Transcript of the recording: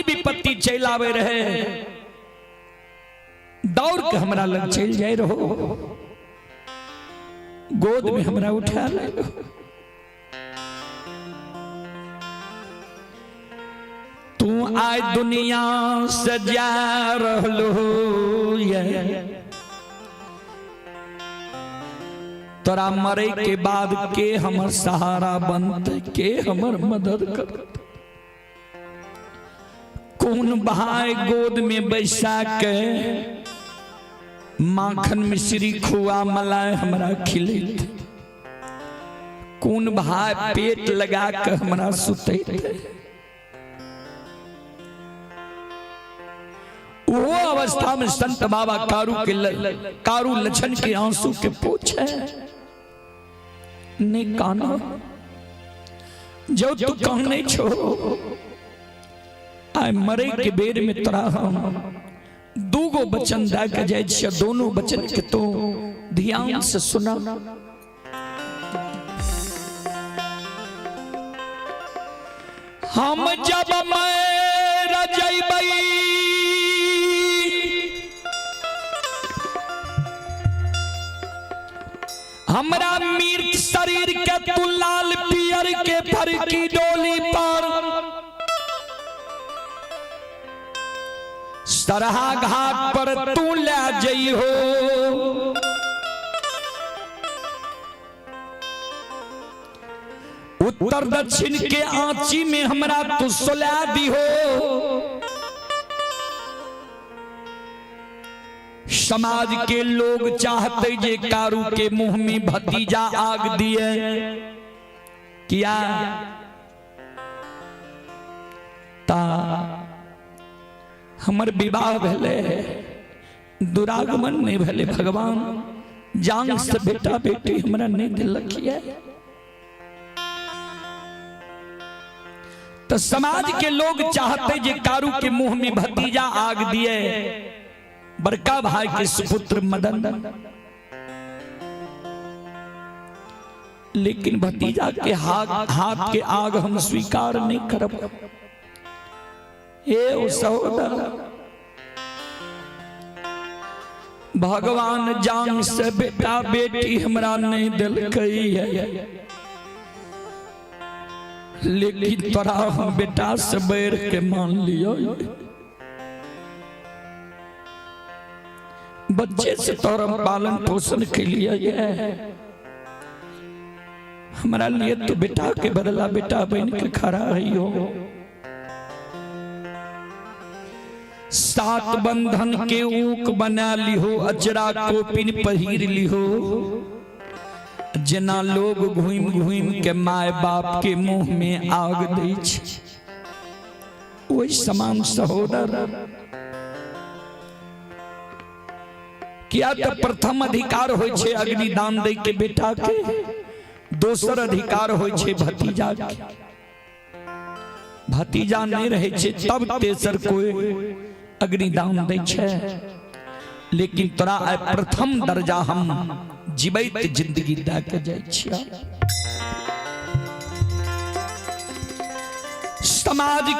आपत्ति विपत्ति चल आवे रहे, दौड़ के हमरा लग चल जाए रहो, गोद में हमरा उठा ले रहो। तू आज दुनिया से जा रहलो ये, तोरा मरे के बाद के हमर सहारा बनते, के हमर मदद करते। कौन भाई गोद में बैसा के माखन मिश्री खुआ मलाई हमरा खिलेते, कौन भाई पेट लगा के हमरा सुतेते। वो अवस्था में संत बाबा कारू लछन के आंसू के पोछे ने काना, जो तू कहने छो आय मरे के बेर में तोरा हम दूगो बचन दा के जाय छिय, दोनों बचन के तो ध्यान से सुना। हम जब मैं जइबई हमरा मीर्त शरीर के तू लाल पियर के फरकी डोली पर सरहा घाट पर तू ले जई हो। उत्तर दक्षिण के आंची में हमरा तू सुला दी हो। समाज के लोग चाहते जे कारू के मुंह में भतीजा आग दिए, किया ता हमर विवाह भेले, दुरागमन नहीं भेले। भगवान जान से बेटा बेटी हमरा नहीं दिलक है। तो समाज के लोग चाहते जे कारू के मुंह में भतीजा आग दिए, बड़का भाई के सुपुत्र मदन, लेकिन भतीजा के हाथ के आग हम स्वीकार नहीं करब। ये सहोदर भगवान जान से बेटा बेटी हमरा नहीं दिलकई है, लेकिन तोरा हम बेटा से बैर के मान लियो। बच्चे से तोरा पालन पोषण के लिए ये हमारा लिए तो बेटा के बदला बेटा बन के खड़ा रही हो। 7 बंधन के ऊक बना ली हो, अजरा कोपिन पहिर ली हो। जना लोग घूम घूम के माय बाप के मुंह में आग दे, वही समान सहोदर। किया तो प्रथम अधिकार होय छे अग्निदान दे के बेटा के, दोसर अधिकार होय छे भतीजा के। भतीजा नहीं रहे छे तब तेसर कोई अग्निदान दे छे, लेकिन तोरा प्रथम दर्जा हम जीवित जिंदगी दे के जाय छिया। समाज